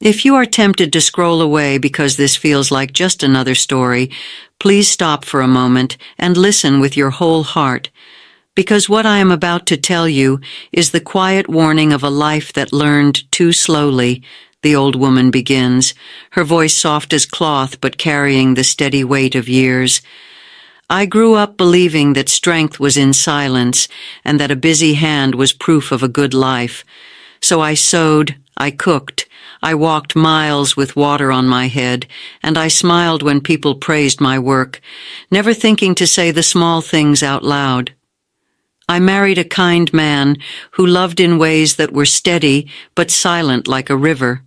If you are tempted to scroll away because this feels like just another story, please stop for a moment and listen with your whole heart, because what I am about to tell you is the quiet warning of a life that learned too slowly. The old woman begins, her voice soft as cloth but carrying the steady weight of years. I grew up believing that strength was in silence and that a busy hand was proof of a good life. So I sewed, I cooked, I walked miles with water on my head, and I smiled when people praised my work, never thinking to say the small things out loud. I married a kind man who loved in ways that were steady but silent like a river.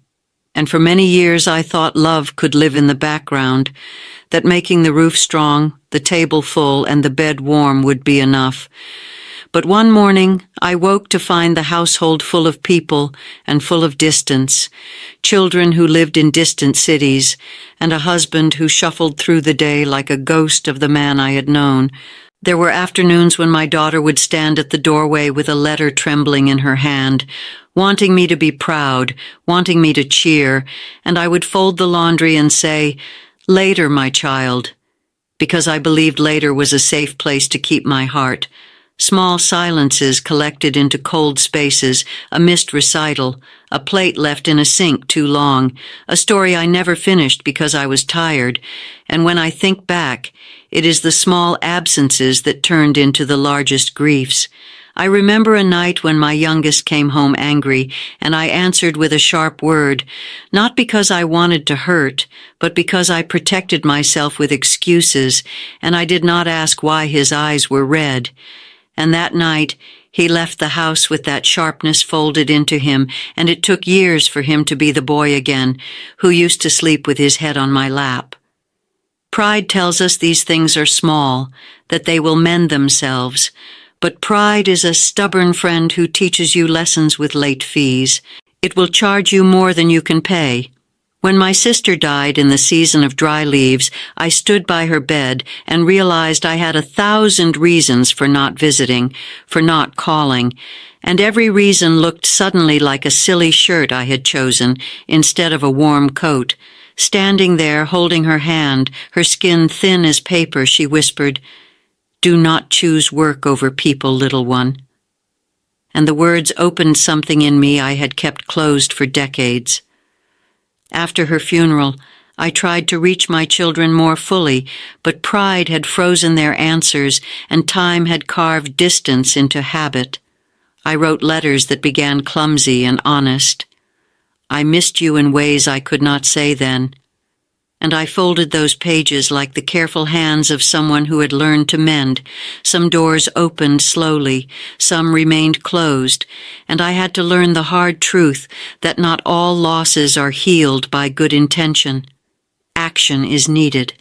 And for many years I thought love could live in the background, that making the roof strong, the table full, and the bed warm would be enough. But one morning I woke to find the household full of people and full of distance, children who lived in distant cities, and a husband who shuffled through the day like a ghost of the man I had known. There were afternoons when my daughter would stand at the doorway with a letter trembling in her hand, wanting me to be proud, wanting me to cheer, and I would fold the laundry and say, "Later, my child," because I believed later was a safe place to keep my heart. Small silences collected into cold spaces, a missed recital, a plate left in a sink too long, a story I never finished because I was tired, and when I think back, it is the small absences that turned into the largest griefs. I remember a night when my youngest came home angry, and I answered with a sharp word, not because I wanted to hurt, but because I protected myself with excuses, and I did not ask why his eyes were red. And that night, he left the house with that sharpness folded into him, and it took years for him to be the boy again, who used to sleep with his head on my lap. Pride tells us these things are small, that they will mend themselves, but pride is a stubborn friend who teaches you lessons with late fees. It will charge you more than you can pay. When my sister died in the season of dry leaves, I stood by her bed and realized I had 1,000 reasons for not visiting, for not calling, and every reason looked suddenly like a silly shirt I had chosen instead of a warm coat. Standing there, holding her hand, her skin thin as paper, she whispered, "Do not choose work over people, little one." And the words opened something in me I had kept closed for decades. After her funeral, I tried to reach my children more fully, but pride had frozen their answers and time had carved distance into habit. I wrote letters that began clumsy and honest. "I missed you in ways I could not say then." And I folded those pages like the careful hands of someone who had learned to mend. Some doors opened slowly, some remained closed, and I had to learn the hard truth that not all losses are healed by good intention. Action is needed.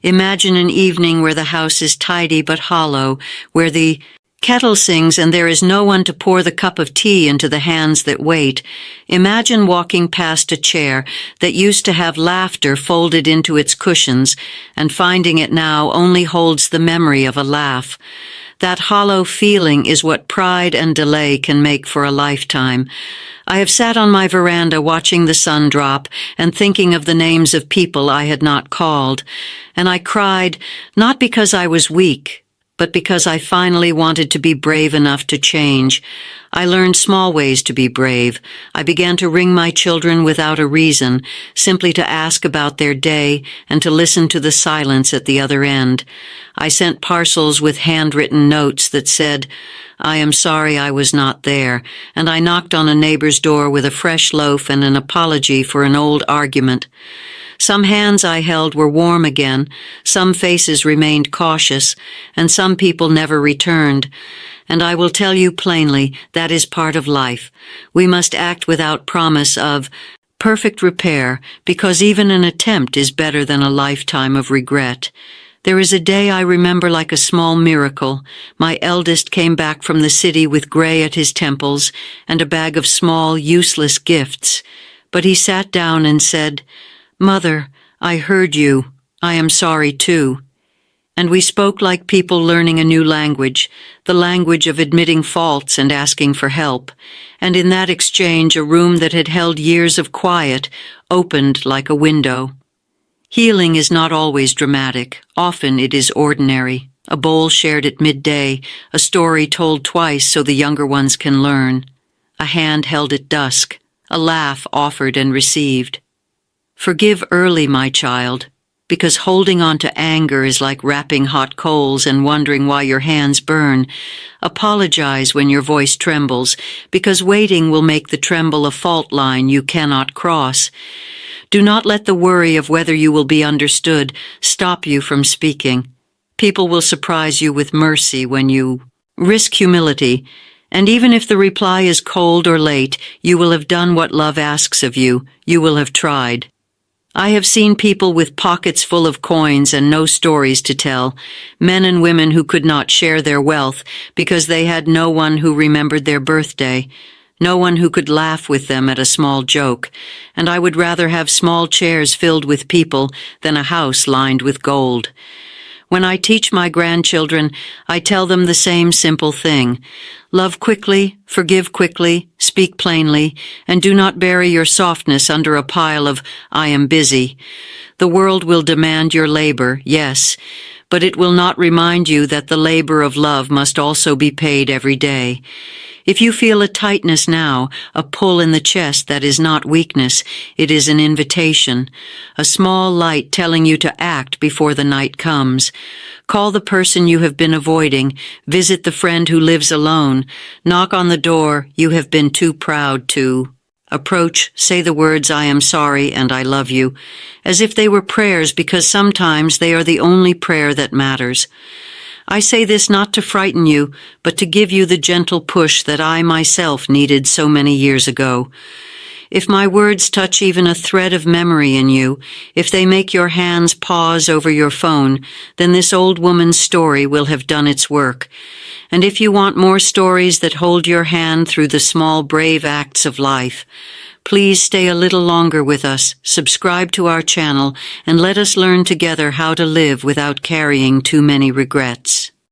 Imagine an evening where the house is tidy but hollow, where the kettle sings and there is no one to pour the cup of tea into the hands that wait. Imagine walking past a chair that used to have laughter folded into its cushions and finding it now only holds the memory of a laugh. That hollow feeling is what pride and delay can make for a lifetime. I have sat on my veranda watching the sun drop and thinking of the names of people I had not called, and I cried not because I was weak, but because I finally wanted to be brave enough to change. I learned small ways to be brave. I began to ring my children without a reason, simply to ask about their day and to listen to the silence at the other end. I sent parcels with handwritten notes that said, "I am sorry I was not there," and I knocked on a neighbor's door with a fresh loaf and an apology for an old argument. Some hands I held were warm again, some faces remained cautious, and some people never returned. And I will tell you plainly, that is part of life. We must act without promise of perfect repair, because even an attempt is better than a lifetime of regret. There is a day I remember like a small miracle. My eldest came back from the city with gray at his temples and a bag of small, useless gifts. But he sat down and said, "Mother, I heard you. I am sorry too." And we spoke like people learning a new language, the language of admitting faults and asking for help. And in that exchange, a room that had held years of quiet opened like a window. Healing is not always dramatic. Often it is ordinary. A bowl shared at midday, a story told twice so the younger ones can learn. A hand held at dusk, a laugh offered and received. Forgive early, my child, because holding on to anger is like wrapping hot coals and wondering why your hands burn. Apologize when your voice trembles, because waiting will make the tremble a fault line you cannot cross. Do not let the worry of whether you will be understood stop you from speaking. People will surprise you with mercy when you risk humility, and even if the reply is cold or late, you will have done what love asks of you. You will have tried. I have seen people with pockets full of coins and no stories to tell, men and women who could not share their wealth because they had no one who remembered their birthday, no one who could laugh with them at a small joke, and I would rather have small chairs filled with people than a house lined with gold. When I teach my grandchildren, I tell them the same simple thing. Love quickly, forgive quickly, speak plainly, and do not bury your softness under a pile of, I am busy. The world will demand your labor, yes, but it will not remind you that the labor of love must also be paid every day. If you feel a tightness now, a pull in the chest that is not weakness, it is an invitation, a small light telling you to act before the night comes. Call the person you have been avoiding, visit the friend who lives alone, knock on the door you have been too proud to approach, say the words, I am sorry and I love you, as if they were prayers, because sometimes they are the only prayer that matters. I say this not to frighten you, but to give you the gentle push that I myself needed so many years ago. If my words touch even a thread of memory in you, if they make your hands pause over your phone, then this old woman's story will have done its work. And if you want more stories that hold your hand through the small brave acts of life, please stay a little longer with us, subscribe to our channel, and let us learn together how to live without carrying too many regrets.